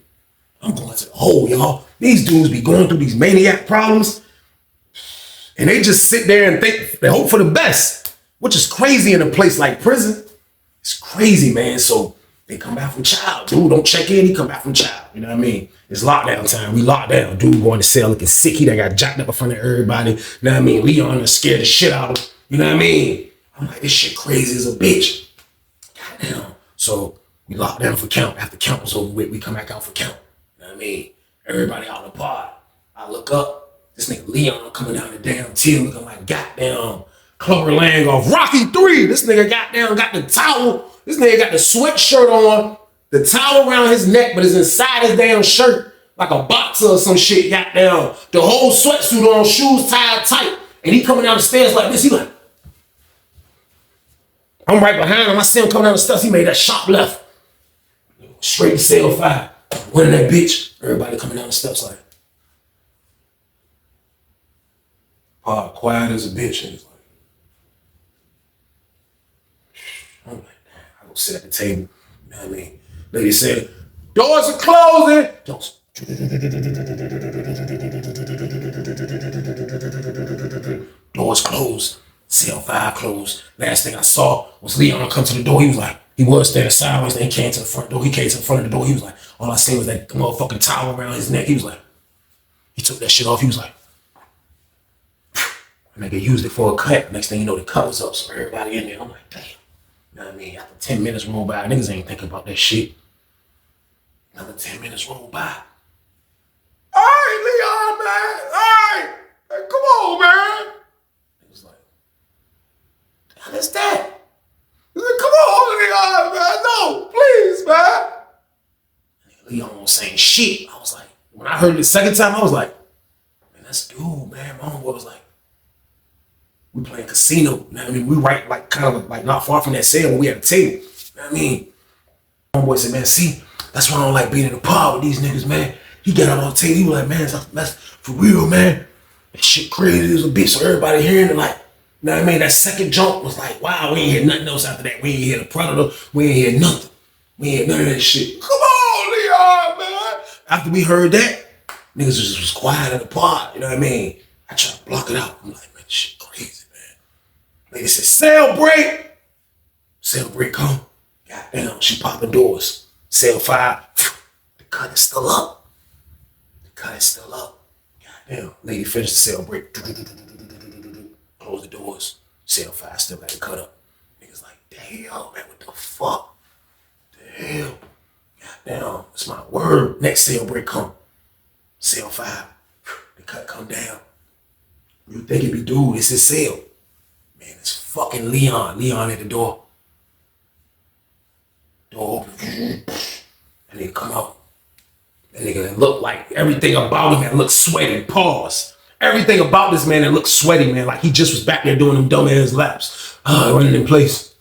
I'm going to the hole, y'all. These dudes be going through these maniac problems and they just sit there and think, they hope for the best, which is crazy in a place like prison. It's crazy, man. So they come back from child. Dude don't check in, he come back from child. You know what I mean? It's lockdown time. We locked down. Dude going to cell looking sick. He done got jacked up in front of everybody. You know what I mean? Leon done scared the shit out of him. You know what I mean? I'm like, this shit crazy as a bitch. Goddamn. So we locked down for count. After count was over with, we come back out for count. You know what I mean? Everybody out in the pod. I look up, this nigga Leon coming down the damn tier looking like goddamn Clover Lang off Rocky 3. This nigga goddamn got the towel. This nigga got the sweatshirt on, the towel around his neck, but it's inside his damn shirt like a boxer or some shit. Goddamn, the whole sweatsuit on, shoes tied tight, and he coming down the stairs like this. He like, I'm right behind him. I see him coming down the steps. He made that sharp left, straight to cell 5. Winning that bitch. Everybody coming down the steps like, quiet as a bitch. And he's like, I'm like, I go sit at the table. You know what I mean? Lady said, doors are closing. Doors closed. Cell 5 closed. Last thing I saw was Leon come to the door. He was like, he was standing sideways. Then he came to the front door. He came to the front of the door. He was like, all I seen was that motherfucking towel around his neck. He was like, he took that shit off. He was like, and nigga used it for a cut. Next thing you know, the cut was up. So everybody in there. I'm like, damn. You know what I mean? After 10 minutes roll by, niggas ain't thinking about that shit. Another 10 minutes roll by. All right, Leon, man. All right. Hey, come on, man. It was like, the hell is that? He was like, come on, Leon, man. No, please, man. Leon was saying shit. I was like, when I heard it the second time, I was like, man, that's dude, man. My homeboy was like, we playing casino. You know what I mean? We right like kind of like not far from that cell when we had a table. You know what I mean? Homeboy said, man, see, that's why I don't like being in the pub with these niggas, man. He got out on the table. He was like, man, that's for real, man. That shit crazy as a bitch. So everybody hearing it like, you know what I mean? That second jump was like, wow, we ain't hear nothing else after that. We ain't hear the Predator. We ain't hear nothing. We ain't hear none of that shit. Come on, Leon, man. After we heard that, niggas just was quiet in the pod. You know what I mean? I tried to block it out. I'm like, man, this shit crazy, man. Nigga said, cell break. Cell break come. Goddamn, she popping doors. Cell 5. The cut is still up. The cut is still up. Goddamn. Lady finished the cell break. Close the doors. Cell 5 still got the cut up. Niggas like, damn, man, what the fuck? The hell? Goddamn, it's my word. Next cell break come. Cell 5. The cut come down. You think it be dude, it's his cell. Man, it's fucking Leon. Leon at the door. Door open. And they come out. That nigga that look like everything about him that looked sweaty. Pause. Everything about this man that looked sweaty, man. Like he just was back there doing them dumb ass laps. Running in place.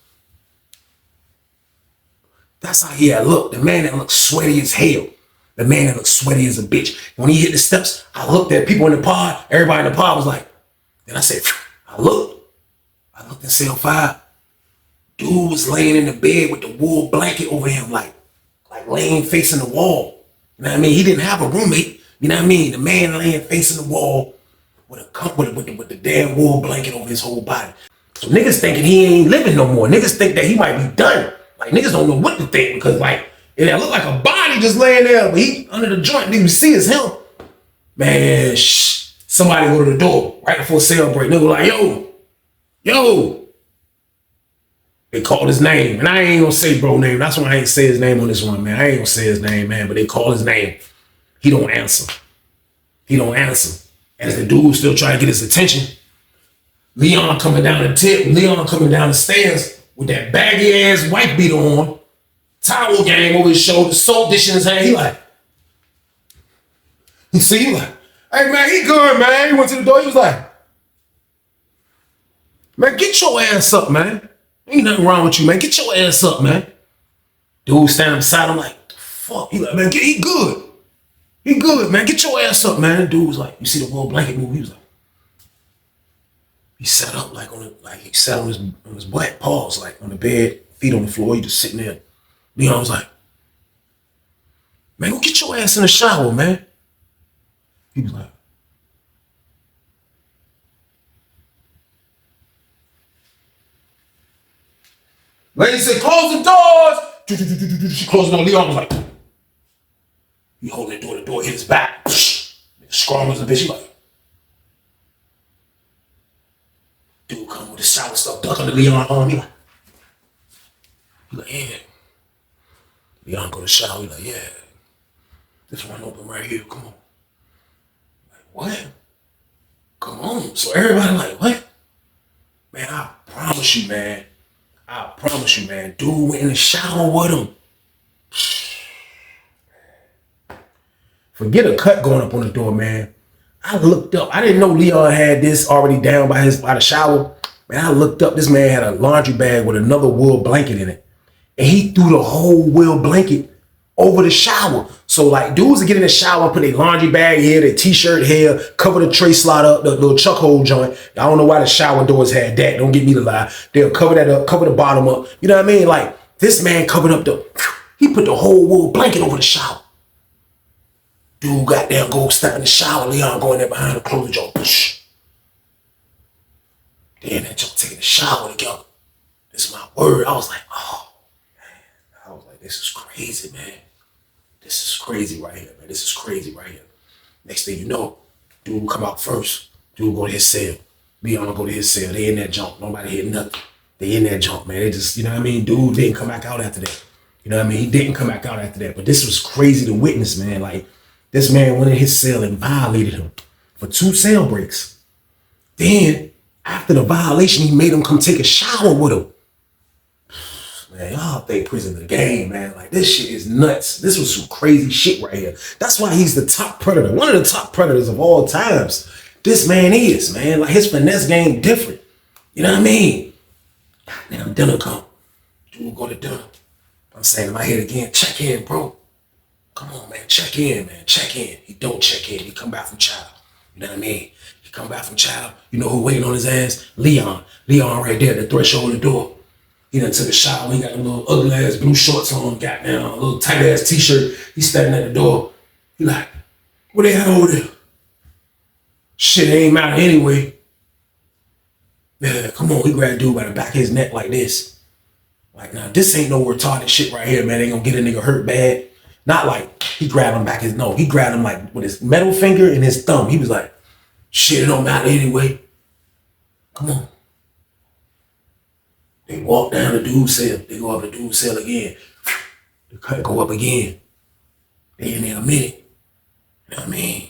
That's how he had looked. The man that looked sweaty as hell. The man that looked sweaty as a bitch. When he hit the steps, I looked at people in the pod. Everybody in the pod was like, then I said, I looked in cell 5. Dude was laying in the bed with the wool blanket over him, like laying facing the wall. You know what I mean? He didn't have a roommate. You know what I mean? The man laying facing the wall with the damn wool blanket over his whole body. So niggas thinking he ain't living no more. Niggas think that he might be done. Like niggas don't know what to think because like it looked like a body just laying there, but he under the joint. Niggas see it's him. Man, somebody go to the door right before cell break. Nigga like, yo. They called his name, and I ain't gonna say bro name. That's why I ain't say his name on this one, man. I ain't gonna say his name, man. But they call his name. He don't answer. As the dude still trying to get his attention, Leon coming down the stairs with that baggy ass white beater on, towel gang over his shoulder, soap dish in his hand. He like, hey man, he good, man. He went to the door. He was like, man, get your ass up, man. Ain't nothing wrong with you, man. Get your ass up, man. Dude standing beside him like, fuck. He like, man, he good. He good, man. Get your ass up, man. Dude was like, you see the wool blanket move? He was like, he sat up he sat on his butt, paws, like on the bed, feet on the floor. He just sitting there. Leon was like, man, go get your ass in the shower, man. He was like, lady said, close the doors. She closed the door. Leon was like, he holding the door hit his back. Strong as a bitch. He like, dude come with the shower stuff, duck under Leon's arm. He like, yeah. Leon go to the shower. He like, yeah. This one open right here. Come on. Like, what? Come on. So everybody like, what? Man, I promise you, man. Dude went in the shower with him. Forget a cut going up on the door, man. I looked up. I didn't know Leon had this already down by the shower. Man, I looked up. This man had a laundry bag with another wool blanket in it. And he threw the whole wool blanket over the shower. So like dudes would get in the shower, put their laundry bag here, their t-shirt here, cover the tray slot up, the little chuck hole joint. I don't know why the shower doors had that. Don't get me to lie. They'll cover that up, cover the bottom up. You know what I mean? Like this man covered up he put the whole wool blanket over the shower. Dude goddamn go step in the shower. Leon going there behind the clothes joint. Then that joint taking the shower together. This is my word. I was like, oh, man. I was like, this is crazy, man. This is crazy right here, man. This is crazy right here. Next thing you know, dude come out first. Dude go to his cell. Leon go to his cell. They in that jump. Nobody hit nothing. They in that jump, man. They just, you know what I mean? Dude didn't come back out after that. You know what I mean? He didn't come back out after that. But this was crazy to witness, man. Like, this man went in his cell and violated him for 2 cell breaks. Then, after the violation, he made him come take a shower with him. Man, y'all think prison the game, man. Like, this shit is nuts. This was some crazy shit right here. That's why he's the top predator. One of the top predators of all times. This man is, man. Like, his finesse game different. You know what I mean? Goddamn, dinner come. Dude go to dinner. I'm saying in my head again, check in, bro. Come on, man. Check in, man. Check in. He don't check in. He come back from child. You know what I mean? He come back from child. You know who waiting on his ass? Leon. Leon right there at the threshold of the door. He done took a shower. He got them little ugly ass blue shorts on. Got down a little tight ass t-shirt. He's standing at the door. He like, what they have over there? Shit ain't matter anyway. Yeah, come on. He grabbed dude by the back of his neck like this. Like, now, this ain't no retarded shit right here, man. They gonna get a nigga hurt bad. Not like he grabbed him back his nose. He grabbed him like with his middle finger and his thumb. He was like, shit, it don't matter anyway. Come on. They walk down the dude's cell. They go up the dude's cell again. The cut go up again. They in there a minute. You know what I mean?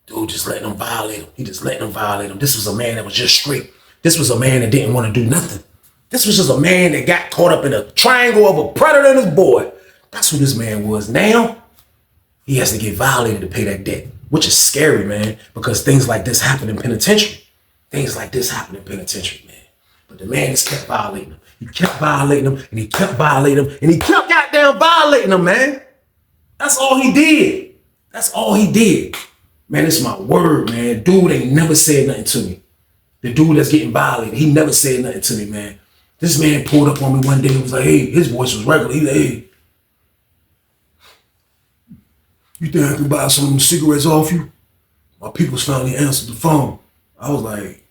Dude just letting them violate him. He just letting them violate him. This was a man that was just straight. This was a man that didn't want to do nothing. This was just a man that got caught up in a triangle of a predator and his boy. That's who this man was. Now, he has to get violated to pay that debt, which is scary, man, because things like this happen in penitentiary. Things like this happen in penitentiary, man. But the man just kept violating him. He kept violating him, and he kept violating him, and he kept goddamn violating him, man. That's all he did. That's all he did. Man, it's my word, man. Dude ain't never said nothing to me. The dude that's getting violated, he never said nothing to me, man. This man pulled up on me one day and was like, hey, his voice was regular. He like, hey, you think I can buy some of them cigarettes off you? My people's finally answered the phone. I was like,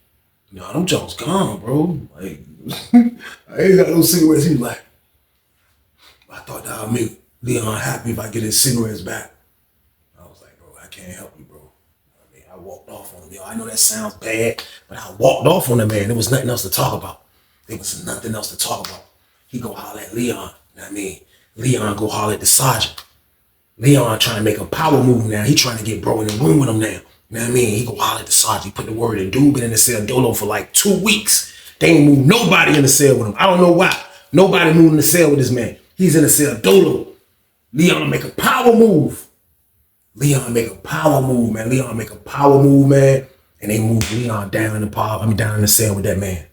no, them jokes gone, bro. Like, I ain't got no cigarettes. He was like, I thought that would make Leon happy if I get his cigarettes back. I was like, bro, I can't help you, bro. I mean, I walked off on him. Yo, I know that sounds bad, but I walked off on the man. There was nothing else to talk about. There was nothing else to talk about. He go holler at Leon. You know what I mean? Leon go holler at the sergeant. Leon trying to make a power move now. He trying to get bro in the room with him now. You know what I mean? He go holler at the sergeant. He put the word in. Dude been in the cell dolo for like 2 weeks. They ain't moved nobody in the cell with him. I don't know why. Nobody moved in the cell with this man. He's in the cell dolo. Leon make a power move. Leon make a power move, man. Leon make a power move, man. And they move Leon down in the down in the cell with that man.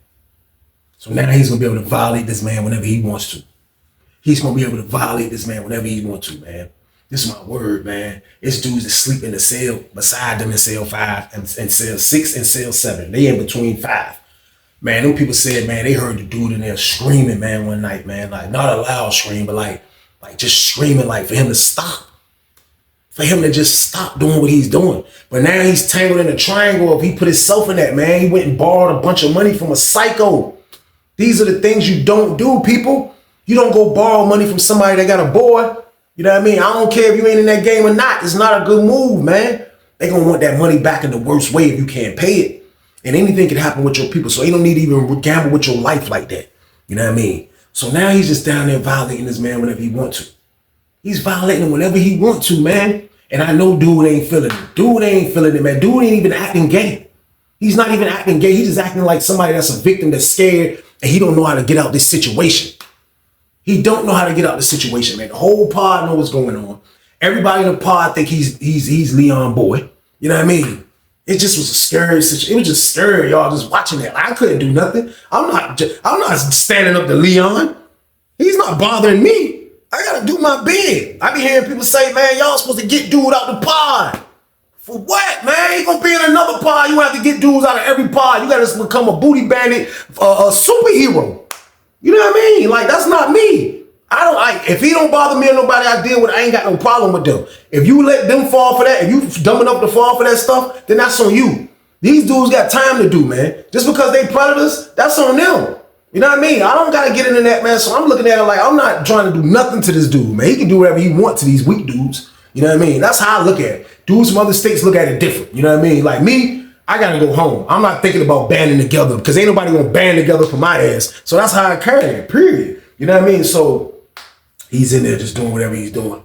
So now he's gonna be able to violate this man whenever he wants to. He's gonna be able to violate this man whenever he wants to, man. This is my word, man. It's dudes that sleep in the cell beside them in cell 5 and cell 6 and cell 7. They in between 5. Man, them people said, man, they heard the dude in there screaming, man, one night, man. Like, not a loud scream, but like just screaming, like, for him to stop. For him to just stop doing what he's doing. But now he's tangled in a triangle of he put himself in that, man. He went and borrowed a bunch of money from a psycho. These are the things you don't do, people. You don't go borrow money from somebody that got a boy. You know what I mean? I don't care if you ain't in that game or not. It's not a good move, man. They gonna want that money back in the worst way if you can't pay it. And anything can happen with your people. So you don't need to even gamble with your life like that. You know what I mean? So now he's just down there violating this man whenever he wants to. He's violating him whenever he wants to, man. And I know dude ain't feeling it. Dude ain't feeling it, man. Dude ain't even acting gay. He's not even acting gay. He's just acting like somebody that's a victim that's scared and he don't know how to get out this situation. He don't know how to get out the situation, man. The whole pod know what's going on. Everybody in the pod think he's Leon boy. You know what I mean? It just was a scary situation. It was just scary, y'all, just watching that. I couldn't do nothing. I'm not standing up to Leon. He's not bothering me. I gotta do my bid. I be hearing people say, man, y'all supposed to get dude out the pod. For what, man? He gonna be in another pod. You have to get dudes out of every pod. You gotta become a booty bandit, a superhero. You know what I mean? Like, that's not me. I don't like, if he don't bother me or nobody I deal with, I ain't got no problem with them. If you let them fall for that, if you dumb enough to fall for that stuff, then that's on you. These dudes got time to do, man. Just because they predators, that's on them. You know what I mean? I don't gotta get into that, man. So I'm looking at it like, I'm not trying to do nothing to this dude, man. He can do whatever he wants to these weak dudes. You know what I mean? That's how I look at it. Dudes from other states look at it different. You know what I mean? Like me, I gotta go home. I'm not thinking about banding together because ain't nobody gonna band together for my ass. So that's how I carry it, period. You know what I mean? So he's in there just doing whatever he's doing.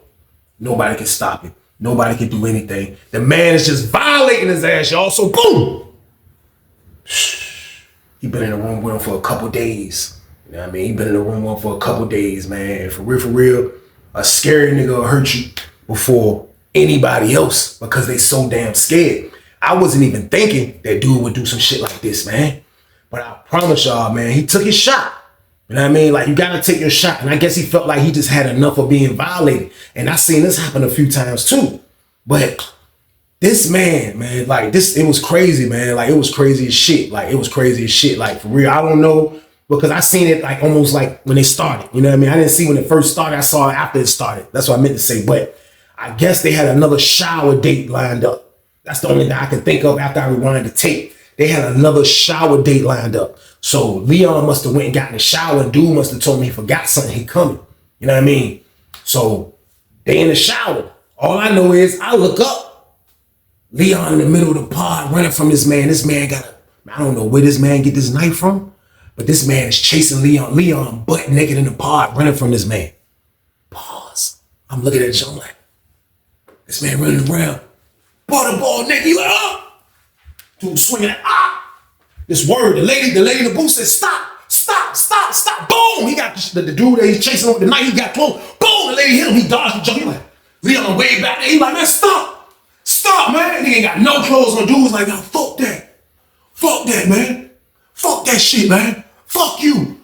Nobody can stop him. Nobody can do anything. The man is just violating his ass, y'all. So boom. He been in the room with him for a couple days. You know what I mean? He been in the room with him for a couple days, man. And for real, a scary nigga will hurt you before anybody else because they so damn scared. I wasn't even thinking that dude would do some shit like this, man. But I promise y'all, man, he took his shot. You know what I mean? Like, you gotta take your shot. And I guess he felt like he just had enough of being violated. And I seen this happen a few times too. But this man, like this, it was crazy, man. Like, it was crazy as shit. Like, it was crazy as shit. Like, for real, I don't know. Because I seen it like almost like when they started. You know what I mean? I didn't see when it first started. I saw it after it started. That's what I meant to say. But I guess they had another shower date lined up. That's the only thing I can think of after I rewind the tape. They had another shower date lined up. So Leon must have went and got in the shower and dude must have told me he forgot something. He coming. You know what I mean? So they in the shower. All I know is I look up. Leon in the middle of the pod running from this man. This man I don't know where this man get this knife from, but this man is chasing Leon. Leon butt naked in the pod running from this man. Pause. I'm looking at John like, this man running around. Ball naked, he like, ah! Dude swinging at, ah! This word, the lady in the booth said, stop. Boom! He got the dude that he's chasing over the knife, he got close. Boom! The lady hit him, he dodged the jump. He like, Leon way back there. He like, man, stop, man. He ain't got no clothes on. Dude's like, no, fuck that, man. Fuck that shit, man. Fuck you,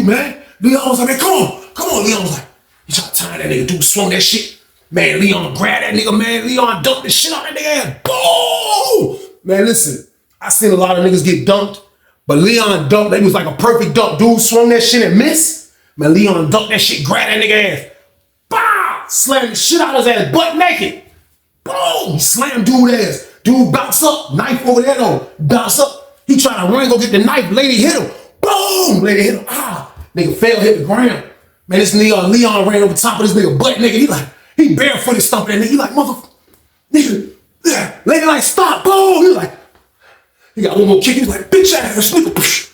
man. Leon was like, man, come on. Leon was like, he tried to tie that nigga. Dude swung that shit. Man, Leon grabbed that nigga, man. Leon dunked the shit out of that nigga ass. Boom! Man, listen, I seen a lot of niggas get dunked, but Leon dunked, it was like a perfect dunk. Dude swung that shit and missed. Man, Leon dunked that shit, grabbed that nigga ass. Bah! Slammed the shit out of his ass, butt naked. Boom! He slammed dude ass. Dude bounce up, knife over there though. Bounce up. He trying to run, go get the knife. Lady hit him. Boom! Lady hit him. Ah! Nigga fell, hit the ground. Man, this Leon ran over top of this nigga butt nigga. He barefooted stomping that nigga. He like, motherfucker, nigga. Yeah. Lady like, stop, boom. He like, he got one more kick. He's like, bitch ass nigga.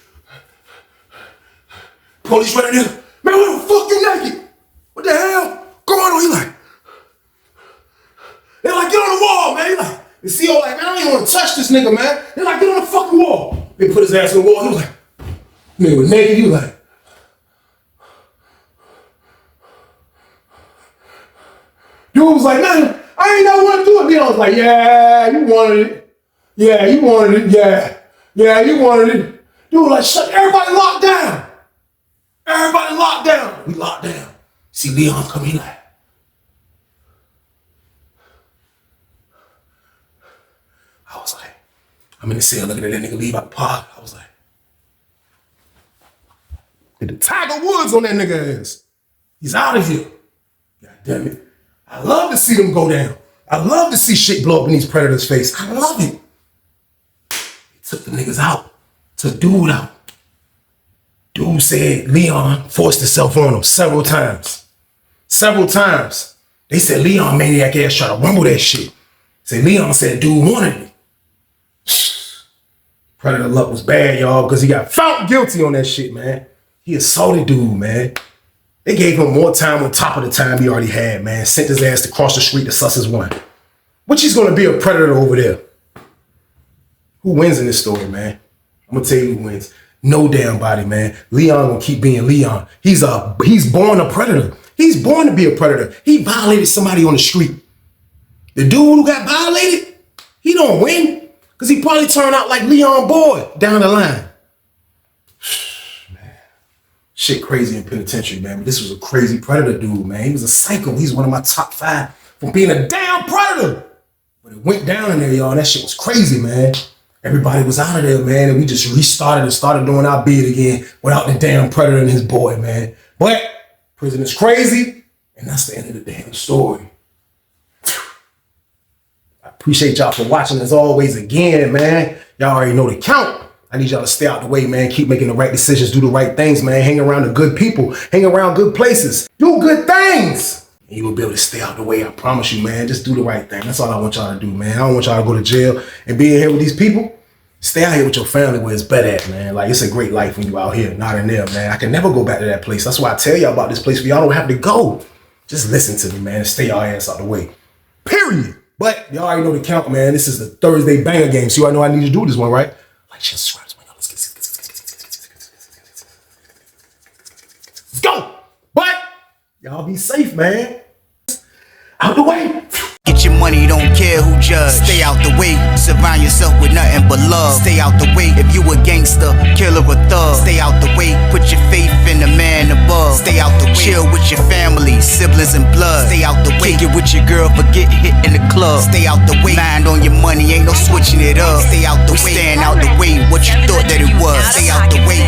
Police right there. Man, what the fuck you naked? What the hell going on? He like, they're like, get on the wall, man. He like, the CO like, man, I don't even want to touch this nigga, man. They're like, get on the fucking wall. They put his ass on the wall. He was like, nigga was naked. He was like, dude was like, man, I ain't never want to do it. Leon was like, yeah, you wanted it. Yeah, you wanted it. Yeah. Yeah, you wanted it. Dude was like, shut, everybody locked down. Everybody locked down. We locked down. See Leon come, he like, I was like, I'm in the cell looking at that nigga leave out the pod. I was like, did the Tiger Woods on that nigga ass. He's out of here. God damn it. I love to see them go down. I love to see shit blow up in these predators' face. I love it. He took the niggas out. Took dude out. Dude said Leon forced himself on him several times. Several times. They said Leon maniac ass tried to rumble that shit. Say Leon said dude wanted it. Predator luck was bad, y'all, because he got found guilty on that shit, man. He assaulted dude, man. They gave him more time on top of the time he already had, man. Sent his ass to cross the street to Sussex 1. Which he's gonna be a predator over there. Who wins in this story, man? I'm gonna tell you who wins. No damn body, man. Leon gonna keep being Leon. He's born a predator. He's born to be a predator. He violated somebody on the street. The dude who got violated, he don't win. Because he probably turned out like Leon Boyd down the line. Man, shit crazy in penitentiary, man. But this was a crazy predator dude, man. He was a psycho. He's one of my top 5 from being a damn predator. But it went down in there, y'all. That shit was crazy, man. Everybody was out of there, man. And we just restarted and started doing our bid again without the damn predator and his boy, man. But prison is crazy. And that's the end of the damn story. Appreciate y'all for watching as always again, man. Y'all already know the count. I need y'all to stay out the way, man. Keep making the right decisions. Do the right things, man. Hang around the good people. Hang around good places. Do good things. And you will be able to stay out the way. I promise you, man. Just do the right thing. That's all I want y'all to do, man. I don't want y'all to go to jail and be in here with these people. Stay out here with your family where it's better at, man. Like, it's a great life when you out here, not in there, man. I can never go back to that place. That's why I tell y'all about this place where y'all don't have to go. Just listen to me, man, and stay y'all ass out the way. Period. But y'all already know the count, man. This is the Thursday banger game. So I know I need to do this one, right? Like, share, subscribe. Let's go. But y'all be safe, man. Out the way. Get your money, don't care who judge. Stay out the way, surround yourself with nothing but love. Stay out the way if you a gangster, killer or thug. Stay out the way, put your faith in the man above. Stay out the way, chill with your family, siblings and blood. Stay out the way, kick it with your girl, forget hit in the club. Stay out the way, mind on your money, ain't no switching it up. Stay out the way, stand out the way, what you thought that it was. Stay out the way,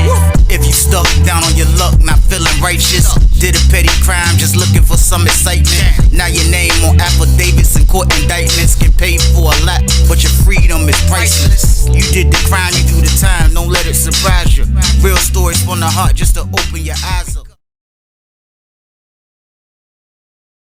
if you stuck down on your luck, not feeling righteous. Did a petty crime, just looking for some excitement. Now your name on affidavits and court indictments, get paid for a lot, but your freedom is priceless. You did the crime, you do the time, don't let it surprise you. Real stories from the heart, just to open your eyes up.